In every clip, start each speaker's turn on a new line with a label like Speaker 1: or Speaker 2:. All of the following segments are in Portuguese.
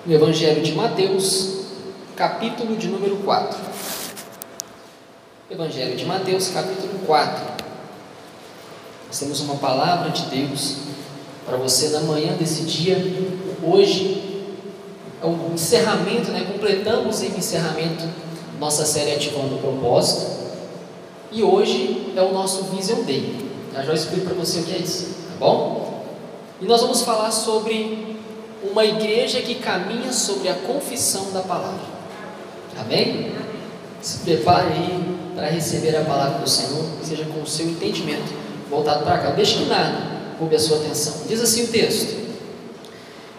Speaker 1: no Evangelho de Mateus, capítulo de número 4. Evangelho de Mateus, capítulo 4. Nós temos uma palavra de Deus para você na manhã desse dia. Hoje é o encerramento, completamos em encerramento nossa série Ativando o Propósito. E hoje é o nosso Vision Day. Já explico para você o que é isso, tá bom? E nós vamos falar sobre uma igreja que caminha sobre a confissão da palavra. Amém? Se prepare aí para receber a palavra do Senhor, seja com o seu entendimento voltado para cá. Não deixe que nada roube a sua atenção. Diz assim o texto: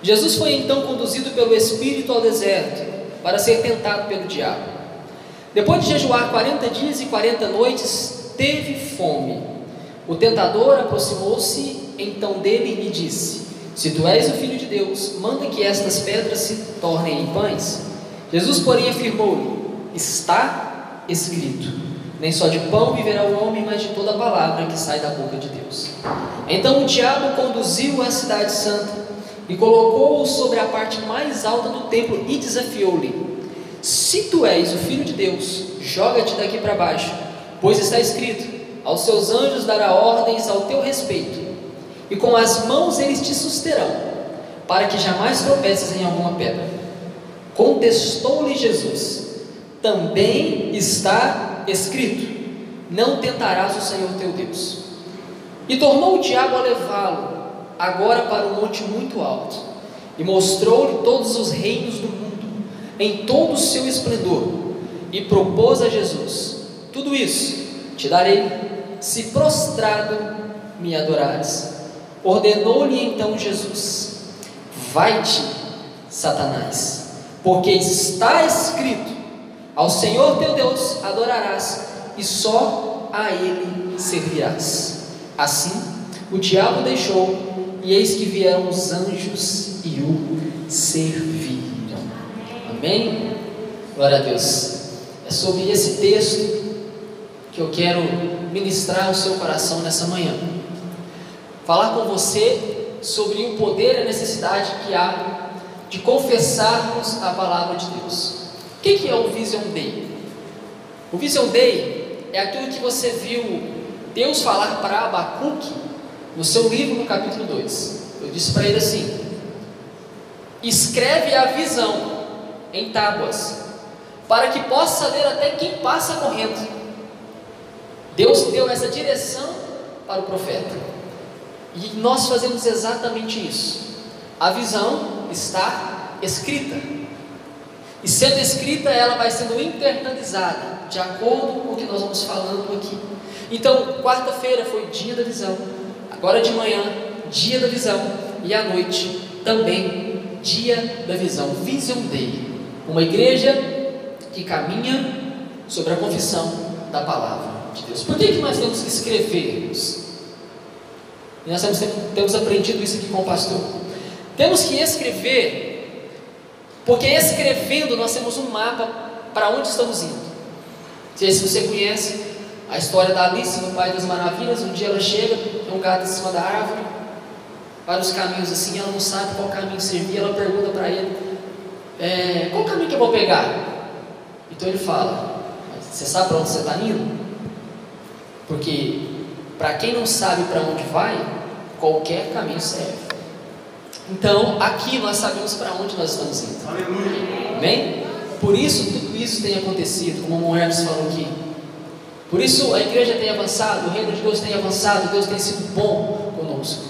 Speaker 1: Jesus foi então conduzido pelo Espírito ao deserto para ser tentado pelo diabo. Depois de jejuar 40 dias e 40 noites, teve fome. O tentador aproximou-se então dele e disse: Se tu és o Filho de Deus, manda que estas pedras se tornem em pães. Jesus, porém, afirmou-lhe: Está escrito: Nem só de pão viverá o homem, mas de toda a palavra que sai da boca de Deus. Então o diabo conduziu-o à cidade santa e colocou-o sobre a parte mais alta do templo e desafiou-lhe: Se tu és o Filho de Deus, joga-te daqui para baixo, pois está escrito: Aos seus anjos dará ordens ao teu respeito, e com as mãos eles te susterão, para que jamais tropeces em alguma pedra. Contestou-lhe Jesus: Também está escrito: Não tentarás o Senhor teu Deus. E tornou o diabo a levá-lo agora para um monte muito alto, e mostrou-lhe todos os reinos do mundo em todo o seu esplendor, e propôs a Jesus: Tudo isso te darei, se prostrado me adorares. Ordenou-lhe então Jesus: Vai-te, Satanás, porque está escrito: Ao Senhor teu Deus adorarás, e só a Ele servirás. Assim o diabo deixou, e eis que vieram os anjos e o serviram. Amém? Glória a Deus. É sobre esse texto que eu quero ministrar ao seu coração nessa manhã. Falar com você sobre o poder e a necessidade que há de confessarmos a palavra de Deus. O que é o Vision Day? O Vision Day é aquilo que você viu Deus falar para Abacuque no seu livro, no capítulo 2. Eu disse para ele assim: escreve a visão em tábuas, para que possa ler até quem passa correndo. Deus deu essa direção para o profeta, e nós fazemos exatamente isso. A visão está escrita, e sendo escrita, ela vai sendo internalizada de acordo com o que nós vamos falando aqui. Então, quarta-feira foi dia da visão, agora de manhã, dia da visão, e à noite também dia da visão, Vision Day. Uma igreja que caminha sobre a confissão da palavra de Deus. Por que nós temos que escrevermos? E nós temos aprendido isso aqui com o pastor. Temos que escrever, porque escrevendo nós temos um mapa para onde estamos indo. Não sei se você conhece a história da Alice no País das Maravilhas. Um dia ela chega, tem um gato em cima da árvore, vários caminhos assim, ela não sabe qual caminho servir. Ela pergunta para ele: qual caminho que eu vou pegar? Então ele fala: você sabe para onde você está indo? Porque para quem não sabe para onde vai, qualquer caminho serve. Então aqui nós sabemos para onde nós estamos indo. Aleluia. Amém? Por isso tudo isso tem acontecido, como o Hermes falou aqui. Por isso a igreja tem avançado, o reino de Deus tem avançado, Deus tem sido bom conosco,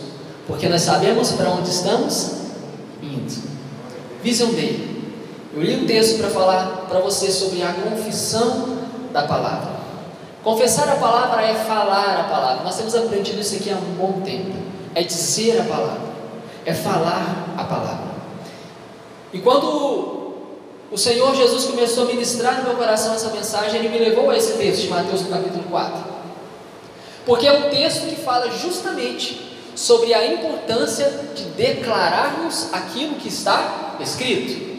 Speaker 1: porque nós sabemos para onde estamos indo. Vision Day. Eu li um texto para falar para você sobre a confissão da palavra. Confessar a palavra é falar a palavra. Nós temos aprendido isso aqui há um bom tempo. É dizer a palavra, é falar a palavra. E quando o Senhor Jesus começou a ministrar no meu coração essa mensagem, Ele me levou a esse texto de Mateus no capítulo 4, porque é um texto que fala justamente sobre a importância de declararmos aquilo que está escrito.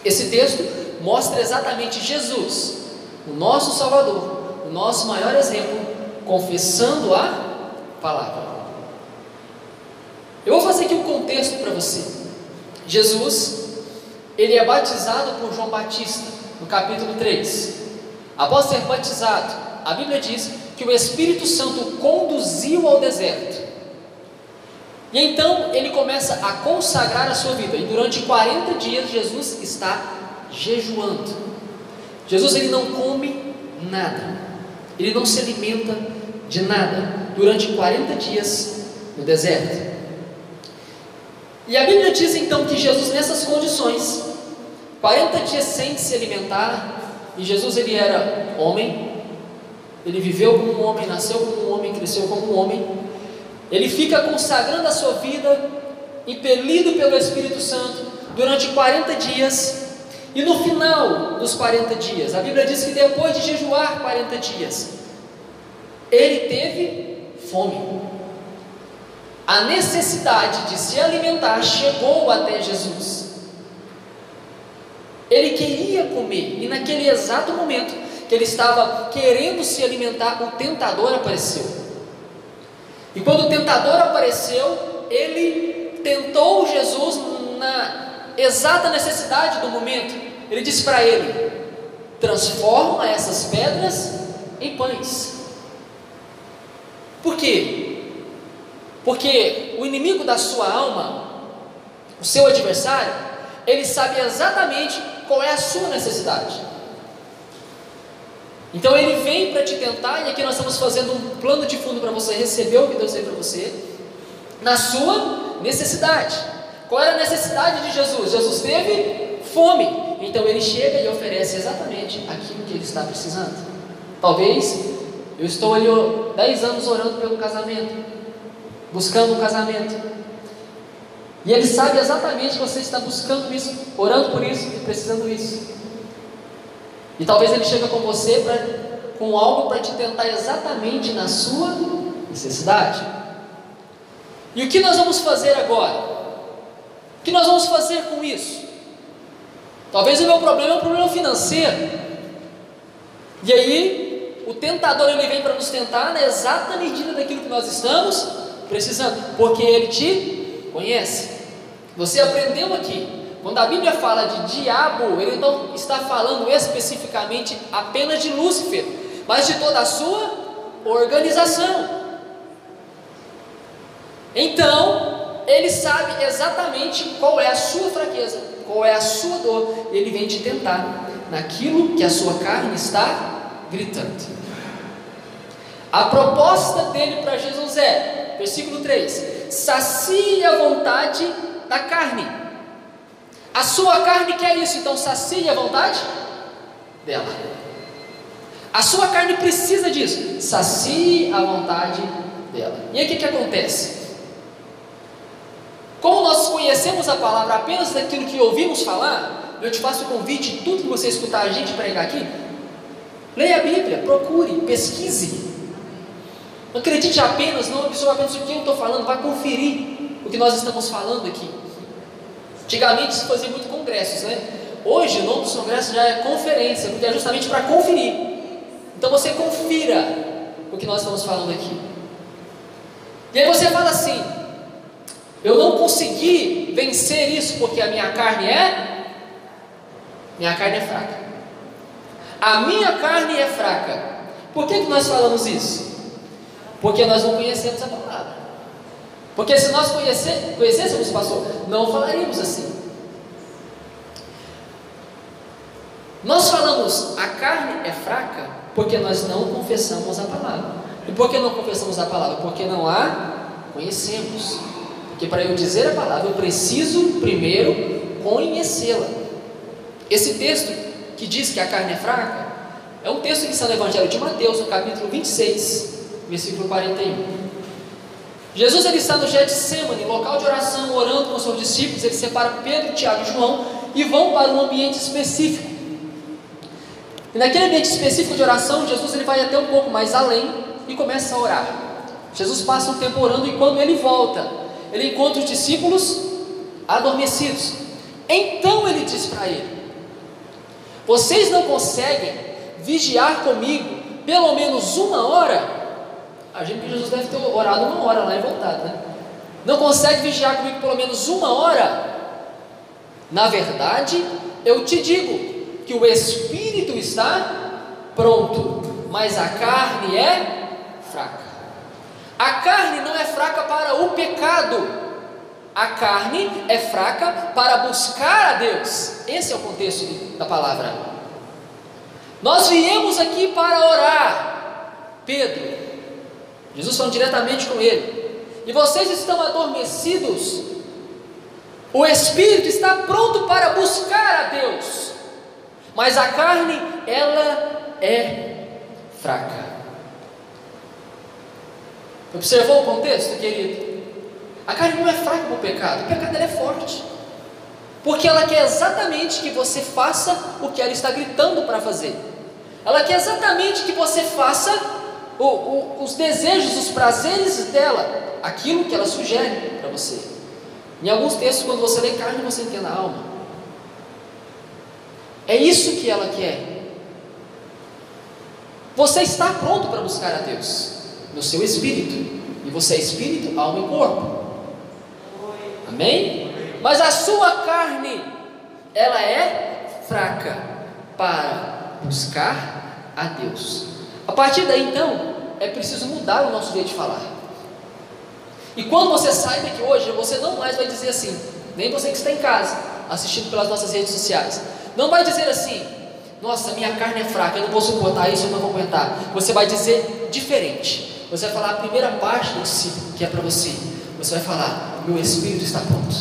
Speaker 1: Esse texto mostra exatamente Jesus, o nosso Salvador, o nosso maior exemplo, confessando a palavra. Eu vou fazer aqui um contexto para você. Jesus ele é batizado por João Batista, no capítulo 3. Após ser batizado, a Bíblia diz que o Espírito Santo conduziu ao deserto. E então ele começa a consagrar a sua vida. E durante 40 dias Jesus está jejuando. Jesus, ele não come nada, ele não se alimenta de nada durante 40 dias no deserto. E a Bíblia diz então que Jesus, nessas condições, 40 dias sem se alimentar, e Jesus, ele era homem, ele viveu como um homem, nasceu como um homem, cresceu como um homem, ele fica consagrando a sua vida, impelido pelo Espírito Santo, durante 40 dias, e no final dos 40 dias, a Bíblia diz que depois de jejuar 40 dias, ele teve fome. A necessidade de se alimentar chegou até Jesus. Ele queria comer, e naquele exato momento que ele estava querendo se alimentar, o tentador apareceu. E quando o tentador apareceu, ele tentou Jesus na exata necessidade do momento. Ele disse para ele: transforma essas pedras em pães. Por quê? Porque o inimigo da sua alma, o seu adversário, ele sabe exatamente qual é a sua necessidade. Então ele vem para te tentar, e aqui nós estamos fazendo um plano de fundo para você receber o que Deus tem para você, na sua necessidade. Qual era a necessidade de Jesus? Jesus teve fome, então ele chega e oferece exatamente aquilo que ele está precisando. Talvez eu estou ali 10 anos orando pelo casamento, buscando um casamento, e ele sabe exatamente que você está buscando isso, orando por isso e precisando disso. E talvez ele chega com você com algo para te tentar exatamente na sua necessidade. E o que nós vamos fazer agora? O que nós vamos fazer com isso? Talvez o meu problema é um problema financeiro, e aí o tentador, ele vem para nos tentar na exata medida daquilo que nós estamos precisando, porque ele te conhece. Você aprendeu aqui, quando a Bíblia fala de diabo, ele não está falando especificamente apenas de Lúcifer, mas de toda a sua organização. Então, ele sabe exatamente qual é a sua fraqueza, qual é a sua dor, e ele vem te tentar naquilo que a sua carne está gritando. A proposta dele para Jesus é, versículo 3: sacie a vontade da carne. A sua carne quer isso, então sacie a vontade dela. A sua carne precisa disso, sacie a vontade dela. E aí o que acontece? Como nós conhecemos a palavra apenas daquilo que ouvimos falar, eu te faço o convite, tudo que você escutar a gente pregar aqui, leia a Bíblia, procure, pesquise. Não acredite apenas, não absorva apenas o que eu estou falando, vá conferir o que nós estamos falando aqui. Antigamente se fazia muito congressos, né? Hoje o nome dos congressos já é conferência, porque é justamente para conferir. Então você confira o que nós estamos falando aqui. E aí você fala assim: eu não consegui vencer isso porque a minha carne é fraca. A minha carne é fraca. Por que nós falamos isso? Porque nós não conhecemos a palavra. Porque se nós conhecêssemos o pastor, não falaríamos assim. Nós falamos a carne é fraca porque nós não confessamos a palavra. E por que não confessamos a palavra? Porque não a conhecemos. Porque para eu dizer a palavra eu preciso primeiro conhecê-la. Esse texto que diz que a carne é fraca é um texto que está no Evangelho de Mateus, no capítulo 26, versículo 41. Jesus, ele está no Getsemane, local de oração, orando com os seus discípulos. Ele separa Pedro, Tiago e João e vão para um ambiente específico. E naquele ambiente específico de oração, Jesus, ele vai até um pouco mais além e começa a orar. Jesus passa um tempo orando, e quando ele volta, ele encontra os discípulos adormecidos. Então ele diz para ele: vocês não conseguem vigiar comigo pelo menos 1 hora? A gente que Jesus deve ter orado 1 hora lá e voltado, né? Não consegue vigiar comigo pelo menos 1 hora? Na verdade, eu te digo que o espírito está pronto, mas a carne é fraca. A carne não é fraca para o pecado, a carne é fraca para buscar a Deus. Esse é o contexto da palavra. Nós viemos aqui para orar. Pedro, Jesus falando diretamente com ele, e vocês estão adormecidos. O espírito está pronto para buscar a Deus, mas a carne, ela é fraca. Observou o contexto, querido? A carne não é fraca para o pecado ela é forte, porque ela quer exatamente que você faça o que ela está gritando para fazer. Ela quer exatamente que você faça os desejos, os prazeres dela, aquilo que ela sugere para você. Em alguns textos, quando você lê carne, você entende a alma. É isso que ela quer. Você está pronto para buscar a Deus no seu espírito, e você é espírito, alma e corpo. Amém? Mas a sua carne, ela é fraca para buscar a Deus. A partir daí, então, é preciso mudar o nosso jeito de falar. E quando você sai daqui hoje, você não mais vai dizer assim, nem você que está em casa, assistindo pelas nossas redes sociais, não vai dizer assim: nossa, minha carne é fraca, eu não vou suportar isso, eu não vou aguentar. Você vai dizer diferente. Você vai falar a primeira parte do discípulo, que é para você. Você vai falar: o meu espírito está pronto.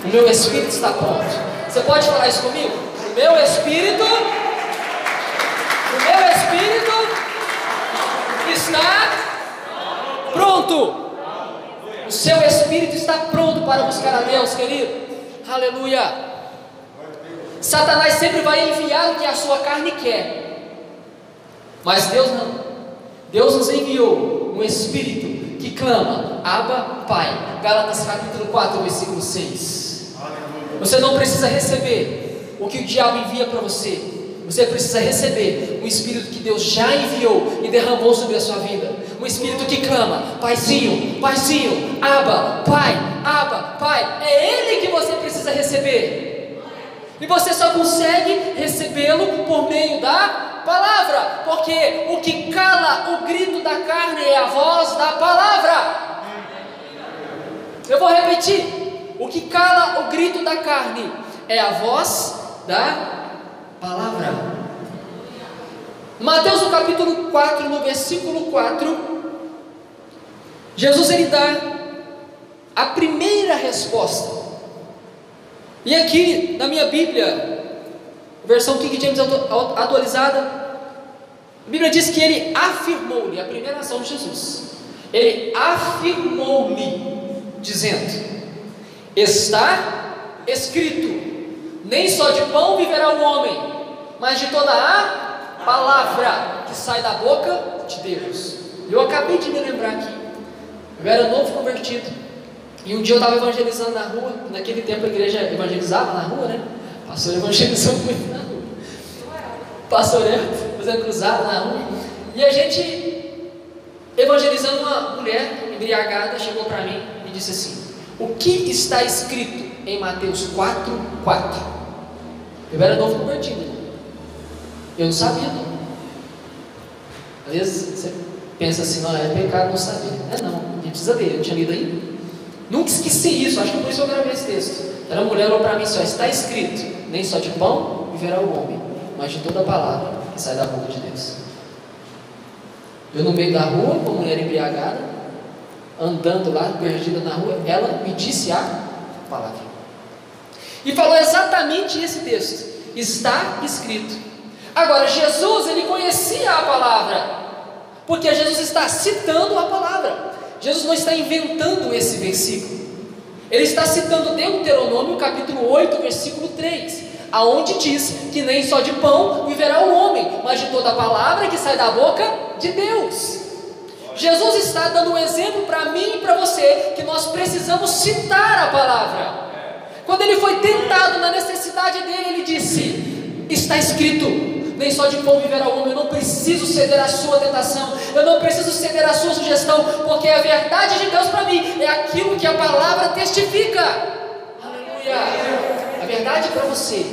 Speaker 1: O meu espírito está pronto. Você pode falar isso comigo? O meu espírito está pronto. O seu espírito está pronto para buscar a Deus, querido. Aleluia. Satanás sempre vai enviar o que a sua carne quer, mas Deus não. Deus nos enviou um espírito que clama: Abba, Pai. Gálatas capítulo 4, versículo 6. Você não precisa receber o que o diabo envia para você. Você precisa receber o espírito que Deus já enviou e derramou sobre a sua vida. Um espírito que clama: Paizinho, Paizinho, Abba, Pai. É Ele que você precisa receber. E você só consegue recebê-lo por meio da palavra, porque o que cala o grito da carne é a voz da palavra. Eu vou repetir: o que cala o grito da carne é a voz da palavra. Mateus no capítulo 4, no versículo 4, Jesus ele dá a primeira resposta. E aqui na minha Bíblia, versão King James atualizada, a Bíblia diz que ele afirmou-lhe, a primeira ação de Jesus, ele afirmou-lhe, dizendo: está escrito, nem só de pão viverá o homem, mas de toda a palavra que sai da boca de Deus. Eu acabei de me lembrar aqui, eu era novo convertido, e um dia eu estava evangelizando na rua. Naquele tempo a igreja evangelizava na rua, né? O pastor evangelizou muito na rua, pastoreando, fazendo cruzada na rua. E a gente evangelizando, uma mulher embriagada chegou para mim e disse assim: o que está escrito em Mateus 4:4? Eu era novo convertido, eu não sabia não. Às vezes você pensa assim: não, é pecado não saber. Não, a gente precisa ler, eu não tinha lido ainda. Nunca esqueci isso, acho que por isso eu gravei esse texto. Era a mulher olhou para mim: só está escrito, nem só de pão viverá o homem, mas de toda a palavra que sai da boca de Deus. Eu no meio da rua, com a mulher embriagada, andando lá, perdida na rua, ela me disse a palavra. E falou exatamente esse texto: está escrito. Agora, Jesus, ele conhecia a palavra, porque Jesus está citando a palavra. Jesus não está inventando esse versículo. Ele está citando Deuteronômio capítulo 8, versículo 3, aonde diz que nem só de pão viverá o homem, mas de toda a palavra que sai da boca de Deus. Jesus está dando um exemplo para mim e para você, que nós precisamos citar a palavra. Quando ele foi tentado na necessidade dele, ele disse: está escrito, nem só de pão viverá o homem. Eu não preciso ceder à sua tentação, eu não preciso ceder à sua sugestão, porque a verdade de Deus para mim é aquilo que a palavra testifica. Aleluia. A verdade para você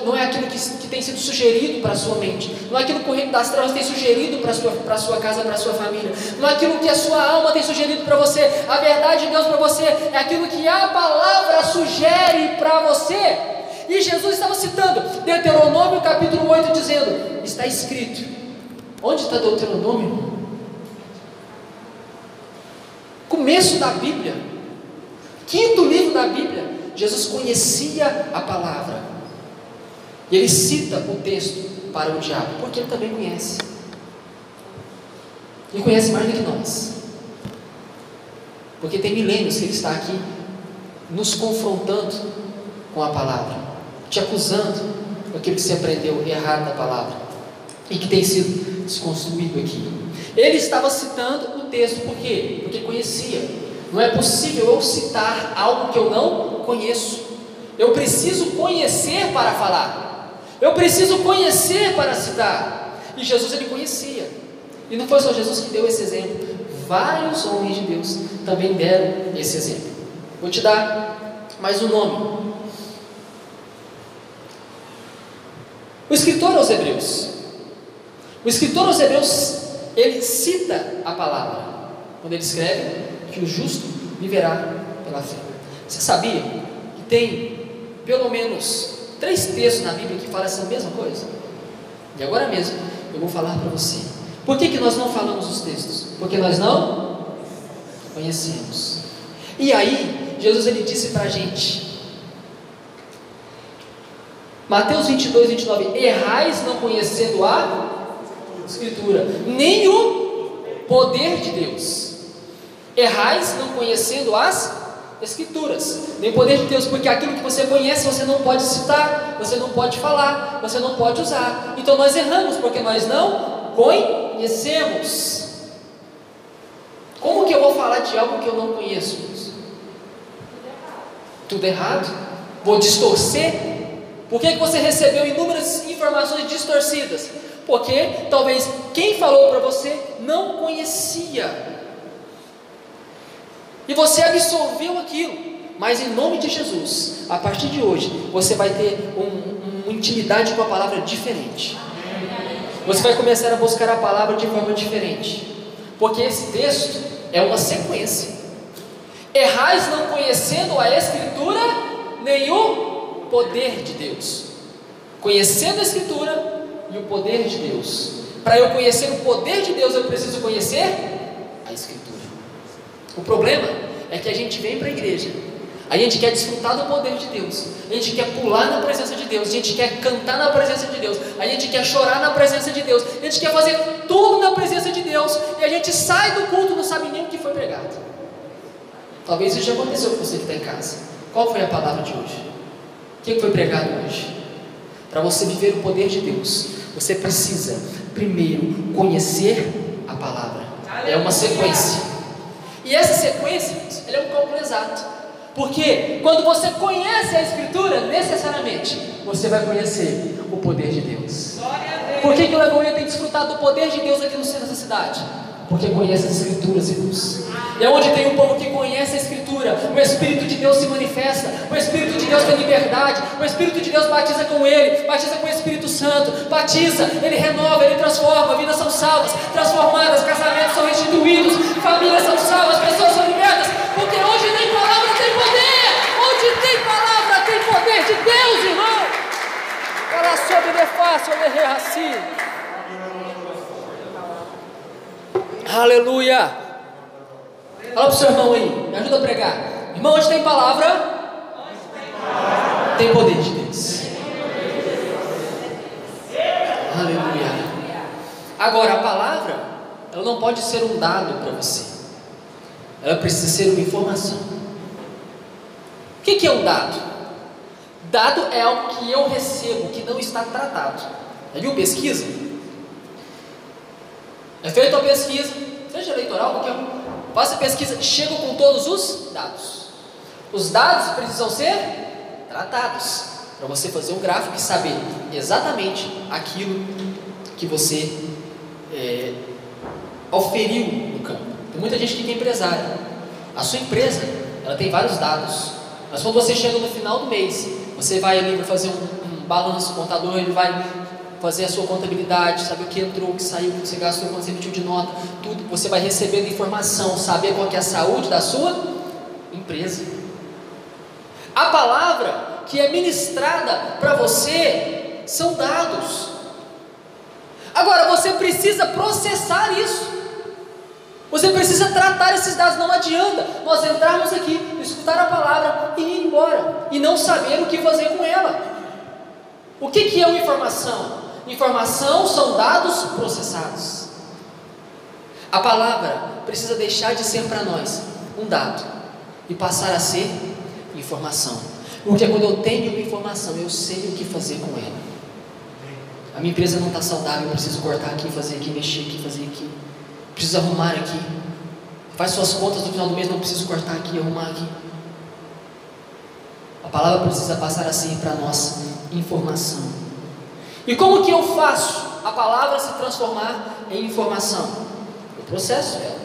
Speaker 1: não é aquilo que tem sido sugerido para a sua mente, não é aquilo que o reino das trevas tem sugerido para a sua casa, para a sua família, não é aquilo que a sua alma tem sugerido para você. A verdade de Deus para você é aquilo que a palavra sugere para você. E Jesus estava citando Deuteronômio capítulo 8, dizendo: está escrito. Onde está Deuteronômio? Começo da Bíblia, quinto livro da Bíblia. Jesus conhecia a palavra, e ele cita o texto para o diabo, porque ele também conhece. Ele conhece mais do que nós, porque tem milênios que ele está aqui nos confrontando com a palavra, te acusando daquilo que se aprendeu errado da palavra e que tem sido desconstruído aqui. Ele estava citando o texto, por quê? Porque conhecia. Não é possível eu citar algo que eu não conheço. Eu preciso conhecer para falar, eu preciso conhecer para citar. E Jesus, ele conhecia. E não foi só Jesus que deu esse exemplo, vários homens de Deus também deram esse exemplo. Vou te dar mais um nome. O escritor aos Hebreus, ele cita a palavra quando ele escreve que o justo viverá pela fé. Você sabia que tem pelo menos 3 textos na Bíblia que falam essa mesma coisa? E agora mesmo eu vou falar para você. Por que nós não falamos os textos? Porque nós não conhecemos. E aí Jesus, ele disse para a gente, Mateus 22, 29: errais não conhecendo a Escritura, nem o poder de Deus. Errais não conhecendo as Escrituras, nem o poder de Deus, porque aquilo que você conhece você não pode citar, você não pode falar, você não pode usar. Então nós erramos porque nós não conhecemos. Como que eu vou falar de algo que eu não conheço? Tudo errado? Vou distorcer? Por que você recebeu inúmeras informações distorcidas? Porque talvez quem falou para você não conhecia, e você absorveu aquilo. Mas em nome de Jesus, a partir de hoje, você vai ter uma intimidade com a palavra diferente. Você vai começar a buscar a palavra de forma diferente, porque esse texto é uma sequência. Errais não conhecendo a Escritura, nem o poder de Deus. Conhecendo a Escritura e o poder de Deus. Para eu conhecer o poder de Deus, eu preciso conhecer a Escritura. O problema é que a gente vem para a igreja, a gente quer desfrutar do poder de Deus, a gente quer pular na presença de Deus, a gente quer cantar na presença de Deus, a gente quer chorar na presença de Deus, a gente quer fazer tudo na presença de Deus, e a gente sai do culto e não sabe nem o que foi pregado. Talvez isso já aconteceu com você que está em casa. Qual foi a palavra de hoje? O que foi pregado hoje? Para você viver o poder de Deus, você precisa primeiro conhecer a palavra. É uma sequência. E essa sequência, ela é um cálculo exato. Porque quando você conhece a Escritura, necessariamente você vai conhecer o poder de Deus. Por que o Lagoinha tem desfrutado do poder de Deus aqui no centro dessa cidade? Porque conhece as Escrituras, irmãos. E onde tem um povo que conhece a Escritura, o Espírito de Deus se manifesta, o Espírito de Deus tem liberdade, o Espírito de Deus batiza com Ele, batiza com o Espírito Santo, batiza, Ele renova, Ele transforma, vidas são salvas, transformadas, casamentos são restituídos, famílias são salvas, pessoas são libertas, porque onde tem palavra tem poder, onde tem palavra tem poder de Deus, irmão. Fala sobre de fácil, assim. Aleluia. Fala para o seu irmão aí, me ajuda a pregar. Irmão, onde tem palavra, tem poder de Deus. Aleluia. Agora, a palavra, ela não pode ser um dado para você, ela precisa ser uma informação. O que é um dado? Dado é algo que eu recebo, que não está tratado. Já viu pesquisa? É feita uma pesquisa, seja eleitoral, qualquer um. Faça a pesquisa, chegam com todos os dados. Os dados precisam ser tratados, para você fazer um gráfico e saber exatamente aquilo que você oferiu no campo. Tem muita gente que é empresária. A sua empresa, ela tem vários dados. Mas quando você chega no final do mês, você vai ali, vai fazer um balanço, o contador ele vai fazer a sua contabilidade, saber o que entrou, o que saiu, o que você gastou, quando você emitiu de nota, tudo. Você vai recebendo informação, saber qual que é a saúde da sua empresa. A palavra que é ministrada para você são dados. Agora você precisa processar isso. Você precisa tratar esses dados. Não adianta nós entrarmos aqui, escutar a palavra e ir embora e não saber o que fazer com ela. O que é uma informação? Informação são dados processados. A palavra precisa deixar de ser para nós um dado e passar a ser informação. Porque quando eu tenho uma informação, eu sei o que fazer com ela. A minha empresa não está saudável, eu preciso cortar aqui, fazer aqui, mexer aqui, fazer aqui. Preciso arrumar aqui. Faz suas contas no final do mês, não preciso cortar aqui, arrumar aqui. A palavra precisa passar a ser para nós informação. E como que eu faço a palavra se transformar em informação? Eu processo ela.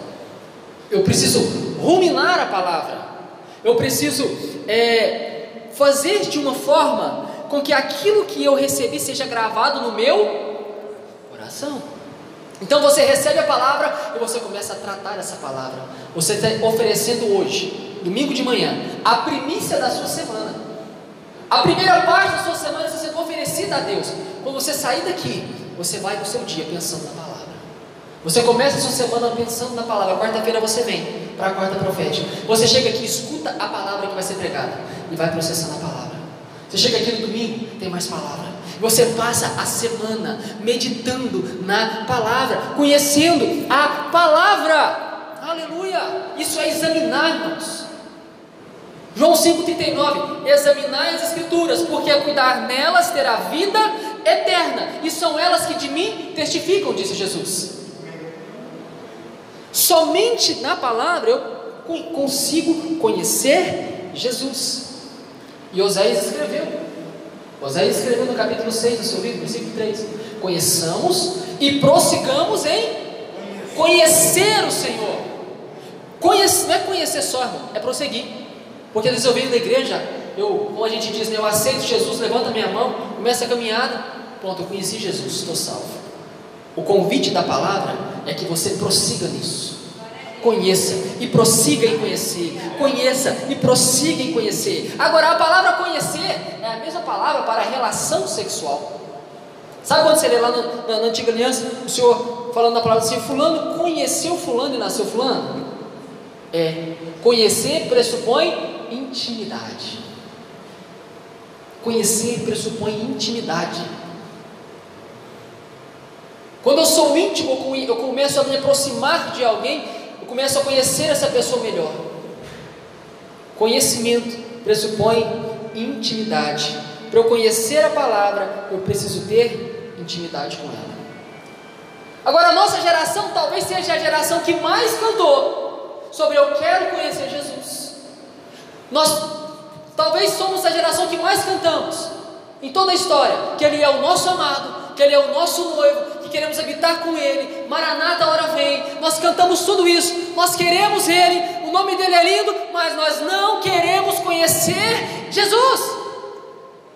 Speaker 1: Eu preciso ruminar a palavra. Eu preciso fazer de uma forma com que aquilo que eu recebi seja gravado no meu coração. Então você recebe a palavra e você começa a tratar essa palavra. Você está oferecendo hoje, domingo de manhã, a primícia da sua semana. A primeira parte da sua semana está sendo oferecida a Deus. Quando você sair daqui, você vai para o seu dia pensando na palavra. Você começa a sua semana pensando na palavra. Quarta-feira você vem para a quarta profética. Você chega aqui, escuta a palavra que vai ser pregada e vai processando a palavra. Você chega aqui no domingo, tem mais palavra. Você passa a semana meditando na palavra, conhecendo a palavra. Aleluia! Isso é examinar-nos. João 5,39: examinai as escrituras, porque a cuidar nelas terá vida eterna, e são elas que de mim testificam, disse Jesus. Somente na palavra eu consigo conhecer Jesus. E Oséias escreveu no capítulo 6 do seu livro, versículo 3: conheçamos e prossigamos em conhecer o Senhor. Não é conhecer só, irmão, é prosseguir. Porque às vezes eu venho da igreja, como a gente diz, eu aceito Jesus, levanto a minha mão, começo a caminhada, pronto, eu conheci Jesus, estou salvo. O convite da palavra é que você prossiga nisso. Conheça e prossiga em conhecer. Conheça e prossiga em conhecer. Agora, a palavra conhecer é a mesma palavra para relação sexual. Sabe quando você lê lá na antiga aliança, o Senhor falando na palavra assim: fulano conheceu fulano e nasceu fulano? Conhecer pressupõe intimidade. Conhecer pressupõe intimidade. Quando eu sou íntimo, eu começo a me aproximar de alguém, eu começo a conhecer essa pessoa melhor. Conhecimento pressupõe intimidade. Para eu conhecer a palavra, eu preciso ter intimidade com ela. Agora, a nossa geração talvez seja a geração que mais cantou sobre eu quero conhecer Jesus. Nós talvez somos a geração que mais cantamos em toda a história, que Ele é o nosso amado, que Ele é o nosso noivo, que queremos habitar com Ele, Maranata, a hora vem. Nós cantamos tudo isso, nós queremos Ele, o nome dEle é lindo, mas nós não queremos conhecer Jesus.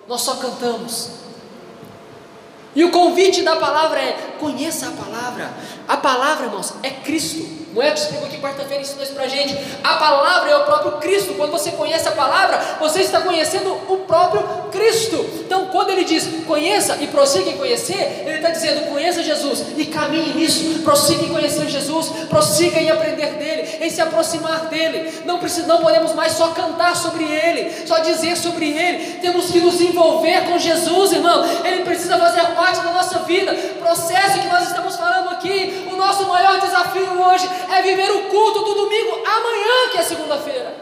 Speaker 1: Nós só cantamos. E o convite da palavra é: conheça a palavra. A palavra, irmãos, é Cristo. O Edson explicou aqui quarta-feira, ensinou isso pra gente. A palavra é o próprio Cristo. Quando você conhece a palavra, você está conhecendo o próprio Cristo. Então, quando ele diz conheça e prossiga em conhecer, ele está dizendo: conheça Jesus e caminhe nisso. Prossiga em conhecer Jesus, prossiga em aprender dele, em se aproximar dele. Não podemos mais só cantar sobre ele, só dizer sobre ele. Temos que nos envolver com Jesus, irmão. Ele precisa fazer parte da nossa vida. Processo que nós estamos falando aqui. O nosso maior desafio hoje é viver o culto do domingo amanhã, que é segunda-feira.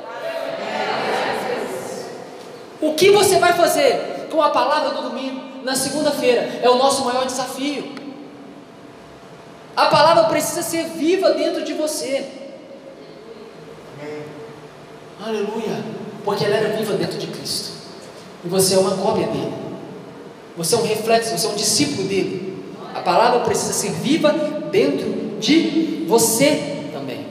Speaker 1: O que você vai fazer com a palavra do domingo na segunda-feira é o nosso maior desafio. A palavra precisa ser viva dentro de você. Aleluia. Porque ela era viva dentro de Cristo, e você é uma cópia dele. Você é um reflexo, você é um discípulo dele. A palavra precisa ser viva dentro de você também.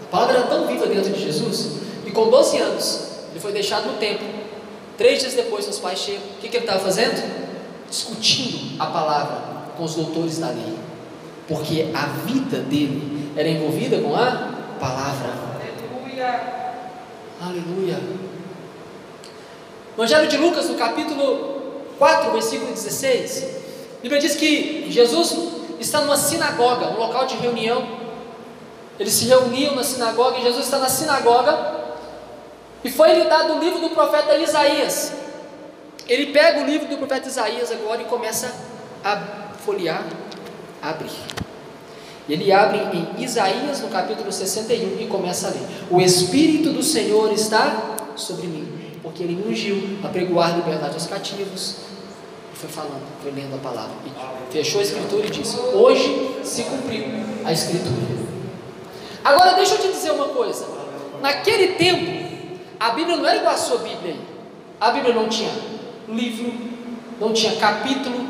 Speaker 1: A palavra era tão viva dentro de Jesus, e com 12 anos, Ele foi deixado no templo. 3 dias depois, seus pais chegam. O que ele estava fazendo? Discutindo a palavra com os doutores da lei, porque a vida dele era envolvida com a palavra. Aleluia. No Evangelho de Lucas, no capítulo 4, versículo 16, a Bíblia diz que Jesus está numa sinagoga, um local de reunião. Eles se reuniam na sinagoga, e Jesus está na sinagoga, e foi-lhe dado o livro do profeta Isaías. Ele pega o livro do profeta Isaías agora e começa a folhear, abrir. Ele abre em Isaías, no capítulo 61, e começa a ler: o Espírito do Senhor está sobre mim, porque Ele me ungiu a pregoar liberdade aos cativos. E foi falando, foi lendo a palavra, e fechou a escritura e disse: hoje se cumpriu a escritura. Agora deixa eu te dizer uma coisa. Naquele tempo, a Bíblia não era igual a sua Bíblia aí. A Bíblia não tinha livro, não tinha capítulo,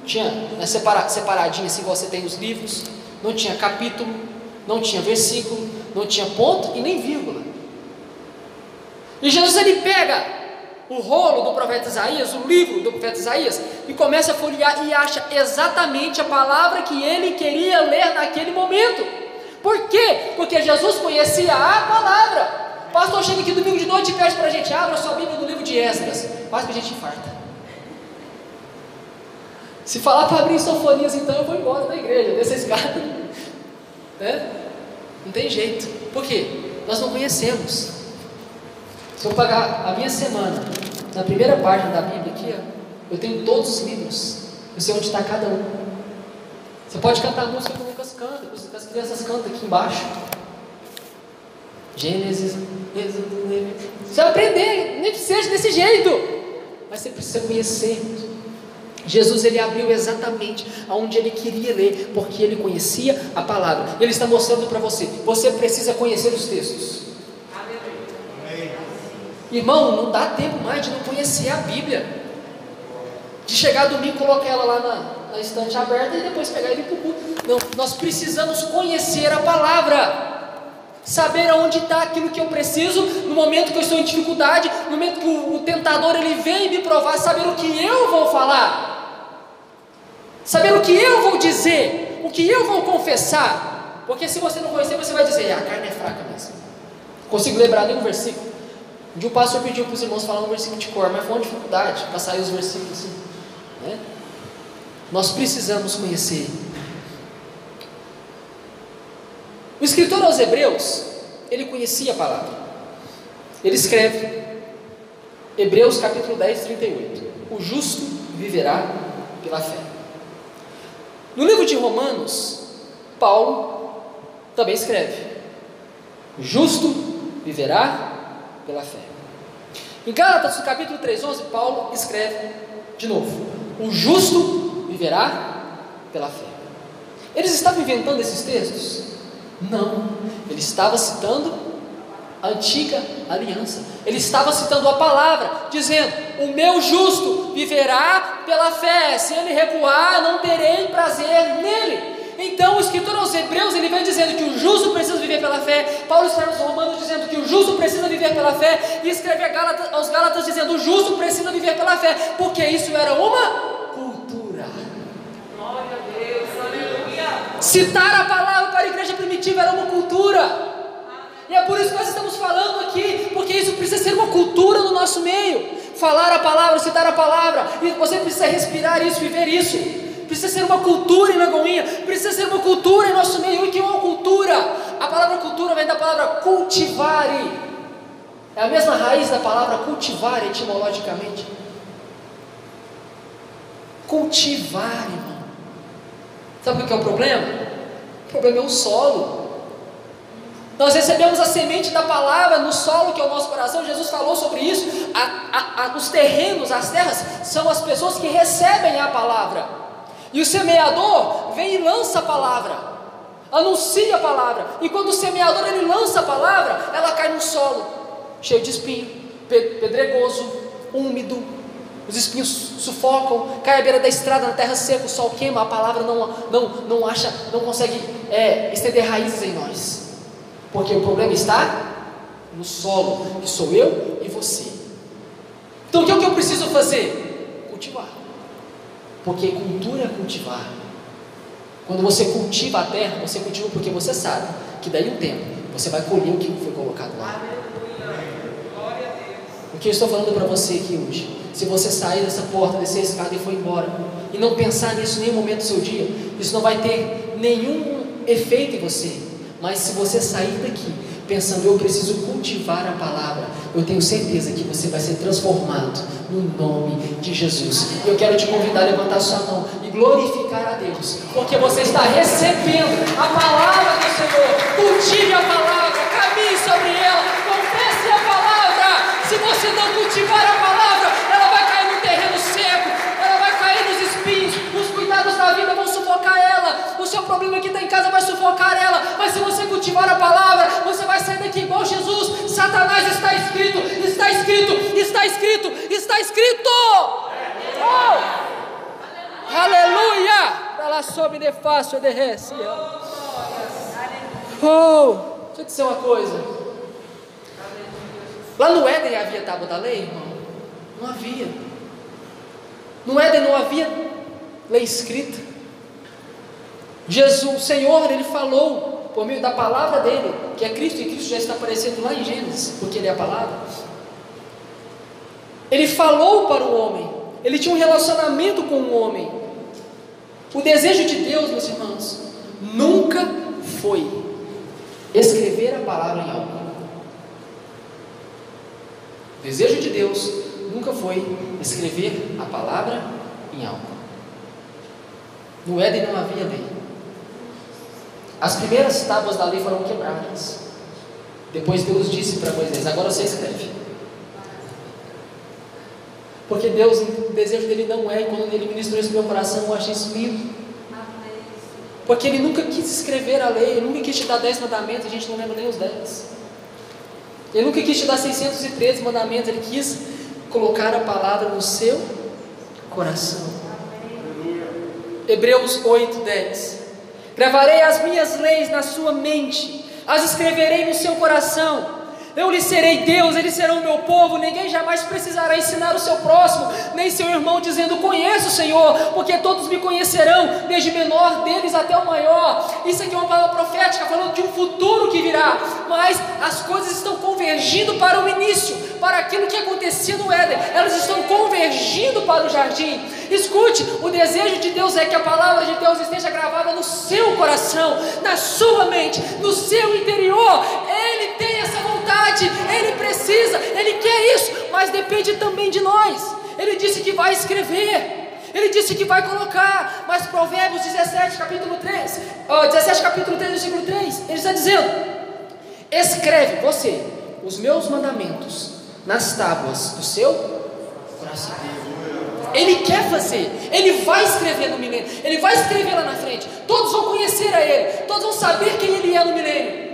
Speaker 1: tinha, né, separadinho assim, igual você tem os livros. Não tinha capítulo, não tinha versículo, não tinha ponto e nem vírgula. E Jesus, ele pega o rolo do profeta Isaías, o livro do profeta Isaías, e começa a folhear e acha exatamente a palavra que ele queria ler naquele momento. Por quê? Porque Jesus conhecia a palavra. O pastor chega aqui domingo de noite e pede para a gente: abra sua Bíblia no livro de Esdras. Quase que a gente infarta. Se falar para abrir Sofonias, então eu vou embora da igreja, dessa escada, né? Não tem jeito. Por quê? Nós não conhecemos. Se eu pagar a minha semana, na primeira página da Bíblia aqui, ó, eu tenho todos os livros, eu sei onde está cada um. Você pode cantar a música que o Lucas canta, que as crianças cantam aqui embaixo. Gênesis, Êxodo, Levítico. Você vai aprender, nem que seja desse jeito, mas você precisa conhecer. Jesus, ele abriu exatamente aonde ele queria ler, porque ele conhecia a palavra. Ele está mostrando para você: você precisa conhecer os textos. Amém. Irmão, não dá tempo mais de não conhecer a Bíblia, de chegar domingo, colocar ela lá na estante aberta e depois pegar ele para o culto. Não, nós precisamos conhecer a palavra, saber aonde está aquilo que eu preciso, no momento que eu estou em dificuldade, no momento que o tentador ele vem me provar, saber o que eu vou falar, saber o que eu vou dizer, o que eu vou confessar, porque se você não conhecer, você vai dizer: a carne é fraca mesmo, não consigo lembrar nenhum versículo. Um dia o pastor pediu para os irmãos falar um versículo de cor, mas foi uma dificuldade para sair os versículos assim, né? Nós precisamos conhecer. O escritor aos Hebreus, ele conhecia a palavra. Ele escreve, Hebreus capítulo 10, 38: o justo viverá pela fé. No livro de Romanos, Paulo também escreve: o justo viverá pela fé. Em Gálatas, no capítulo 3:11, Paulo escreve de novo: o justo viverá pela fé. Eles estavam inventando esses textos? Não, ele estava citando a antiga aliança. Ele estava citando a palavra, dizendo: o meu justo viverá pela fé, se ele recuar, não terei prazer nele. Então o escritor aos Hebreus, ele vem dizendo que o justo precisa viver pela fé. Paulo escreve aos Romanos dizendo que o justo precisa viver pela fé, e escreve aos Gálatas dizendo: o justo precisa viver pela fé, porque isso era uma cultura. Glória a Deus, aleluia. Citar a palavra para a igreja primitiva era uma cultura, e é por isso que nós estamos falando aqui, porque isso precisa ser uma cultura no nosso meio. Falar a palavra, citar a palavra, e você precisa respirar isso, viver isso. Precisa ser uma cultura em Lagoinha, precisa ser uma cultura em nosso meio. E o que é uma cultura? A palavra cultura vem da palavra cultivare, é a mesma raiz da palavra cultivar etimologicamente. Cultivar, irmão. Sabe o que é o problema? O problema é o solo. Nós recebemos a semente da palavra no solo, que é o nosso coração. Jesus falou sobre isso. Os terrenos, as terras, são as pessoas que recebem a palavra. E o semeador vem e lança a palavra, anuncia a palavra. E quando o semeador ele lança a palavra, ela cai no solo, cheio de espinho, pedregoso, úmido. Os espinhos sufocam, cai à beira da estrada, na terra seca, o sol queima, a palavra não consegue estender raízes em nós. Porque o problema está no solo, que sou eu e você. você. Então o que eu preciso fazer? Cultivar. Porque cultura é cultivar. Quando você cultiva a terra, você cultiva porque você sabe que daí um tempo você vai colher o que foi colocado lá. O que eu estou falando para você aqui hoje, se você sair dessa porta, descer a escada e for embora, e não pensar nisso em nenhum momento do seu dia, isso não vai ter nenhum efeito em você. Mas se você sair daqui pensando, eu preciso cultivar a palavra, eu tenho certeza que você vai ser transformado no nome de Jesus. Eu quero te convidar a levantar sua mão e glorificar a Deus, porque você está recebendo a palavra do Senhor. Cultive a palavra, caminhe sobre ela, confesse a palavra. Se você não cultivar a palavra, ela vai cair no terreno seco, ela vai cair nos espinhos, os cuidados da vida vão sufocar ela, o seu problema que está em casa vai sufocar ela. Mas se você cultivar a palavra, você vai sair daqui igual Jesus. Satanás, está escrito, está escrito, está escrito, está escrito. Oh! Aleluia! Ela sobe de fácil, desce. Oh! Deixa eu dizer uma coisa. Lá no Éden havia tábua da lei, irmão? Não havia. No Éden não havia lei escrita. Jesus, o Senhor, Ele falou por meio da palavra dele, que é Cristo, e Cristo já está aparecendo lá em Gênesis, porque Ele é a palavra. Ele falou para o homem, Ele tinha um relacionamento com o homem. O desejo de Deus, meus irmãos, nunca foi escrever a palavra em algo. O desejo de Deus nunca foi escrever a palavra em algo. No Éden não havia lei. As primeiras tábuas da lei foram quebradas. Depois Deus disse para Moisés, agora você escreve. Porque Deus, o desejo dele não é, e quando Ele ministrou isso no meu coração, eu achei isso lindo. Porque Ele nunca quis escrever a lei, Ele nunca quis te dar 10 mandamentos, a gente não lembra nem os 10. Ele nunca quis te dar 613 mandamentos, Ele quis colocar a palavra no seu coração. Hebreus 8:10. Gravarei as minhas leis na sua mente, as escreverei no seu coração. Eu lhe serei Deus, eles serão o meu povo. Ninguém jamais precisará ensinar o seu próximo, nem seu irmão, dizendo, conheço o Senhor, porque todos me conhecerão, desde o menor deles até o maior. Isso aqui é uma palavra profética, falando de um futuro que virá. Mas as coisas estão convergindo para o início, para aquilo que acontecia no Éden. Elas estão convergindo para o jardim. Escute, o desejo de Deus é que a palavra de Deus esteja gravada no seu coração, na sua mente, no seu interior. Ele tem essa vontade, Ele precisa, Ele quer isso, mas depende também de nós. Ele disse que vai escrever, Ele disse que vai colocar, mas Provérbios 17, capítulo 3, versículo 3, Ele está dizendo, escreve você os meus mandamentos nas tábuas do seu coração. Ele quer fazer, Ele vai escrever no milênio, Ele vai escrever lá na frente, todos vão conhecer a Ele, todos vão saber quem Ele é no milênio.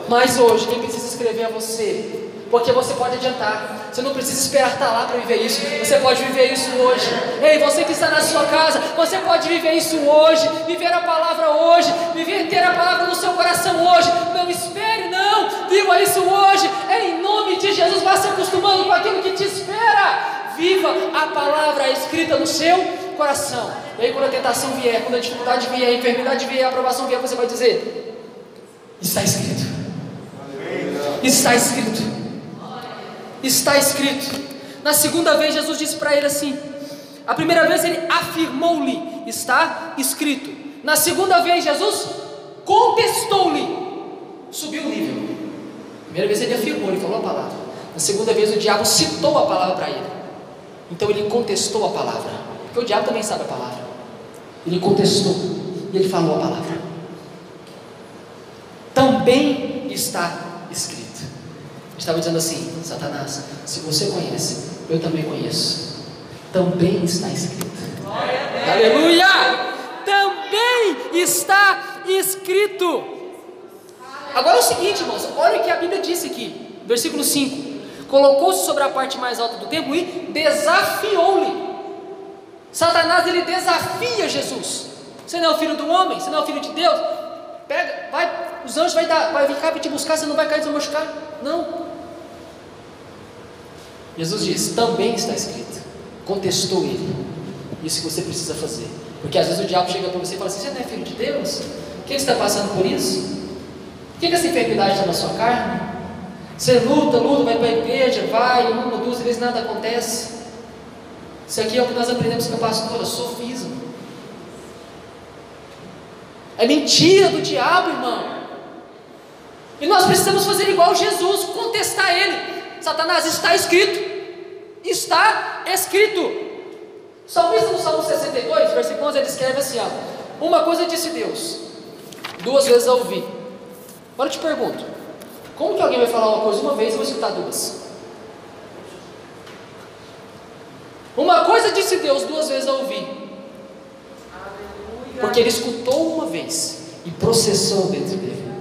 Speaker 1: Mas hoje quem precisa escrever é você, porque você pode adiantar, você não precisa esperar estar lá para viver isso, você pode viver isso hoje. Ei, você que está na sua casa, você pode viver isso hoje, viver a palavra hoje, ter a palavra no seu coração hoje. Não espere, não, viva isso hoje, em nome de Jesus. Vá se acostumando com aquilo que te espera. Viva a palavra escrita no seu coração. E aí quando a tentação vier, quando a dificuldade vier, a enfermidade vier, a aprovação vier, você vai dizer, está escrito. Está escrito. Está escrito. Na segunda vez Jesus disse para ele assim, a primeira vez ele afirmou-lhe, está escrito. Na segunda vez Jesus contestou-lhe, subiu o nível. Primeira vez ele afirmou, ele falou a palavra. Na segunda vez o diabo citou a palavra para ele. Então ele contestou a palavra, porque o diabo também sabe a palavra. Ele contestou e ele falou a palavra. Também está escrito. Estava dizendo assim, Satanás, se você conhece, eu também conheço. Também está escrito. Aleluia! Também está escrito. Agora é o seguinte, irmãos, olha o que a Bíblia disse aqui, versículo 5. Colocou-se sobre a parte mais alta do templo e desafiou-lhe. Satanás, ele desafia Jesus. Você não é o filho do homem? Você não é o filho de Deus? pega, vai, os anjos vai vir cá para te buscar, você não vai cair e se machucar. Não. Jesus diz, também está escrito. Contestou ele. Isso que você precisa fazer. Porque às vezes o diabo chega para você e fala assim, você não é filho de Deus? Por que você está passando por isso? Por que essa enfermidade está na sua carne? Você luta, vai para a igreja, vai, uma, duas vezes nada acontece. Isso aqui é o que nós aprendemos com a pastora, sofisma. É mentira do diabo, irmão. E nós precisamos fazer igual Jesus, contestar ele. Satanás, está escrito. Está escrito. O salmista no Salmo 62, versículo 11, ele escreve assim, ó, uma coisa disse Deus, duas vezes eu ouvi. Agora eu te pergunto, como que alguém vai falar uma coisa uma vez e vai escutar duas? Uma coisa disse Deus, duas vezes eu ouvi. Porque ele escutou uma vez e processou dentro dele.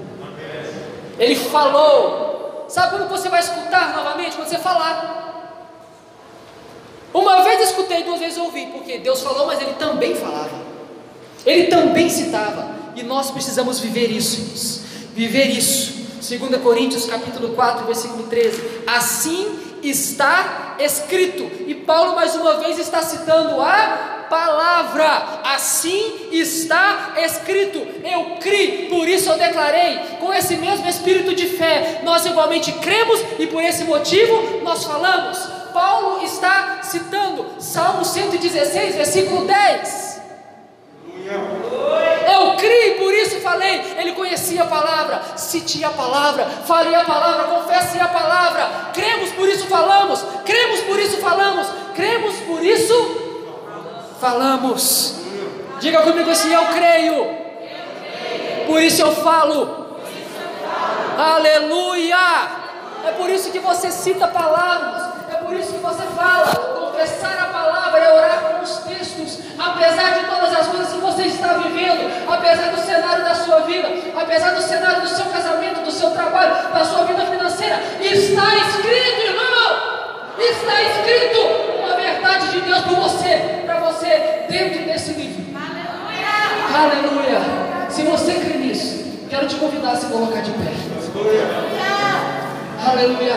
Speaker 1: Ele falou. Sabe quando você vai escutar novamente? Quando você falar. Uma vez escutei, duas vezes ouvi. Porque Deus falou, mas ele também falava. Ele também citava. E nós precisamos viver isso, irmãos. Viver isso. 2 Coríntios capítulo 4, versículo 13. Assim está escrito. E Paulo mais uma vez está citando a palavra. Assim está escrito. Eu criei, por isso eu declarei. Com esse mesmo espírito de fé, nós igualmente cremos e por esse motivo nós falamos. Paulo está citando Salmo 116, versículo 10. Eu criei, por isso falei. Ele conhecia a palavra, cite a palavra, fale a palavra, confesse a palavra. Cremos, por isso falamos. Cremos, por isso falamos. Cremos, por isso falamos. Diga comigo assim, eu creio. Por isso eu falo. Aleluia. É por isso que você cita palavras. É por isso que você fala. Confessar a palavra é orar com os textos. Apesar de todas as coisas que você está vivendo, apesar do cenário da sua vida, apesar do cenário do seu casamento, do seu trabalho, da sua vida financeira, está escrito, irmão. Está escrito uma verdade de Deus para você dentro desse livro. Aleluia. Aleluia. Se você crê nisso, quero te convidar a se colocar de pé. Aleluia.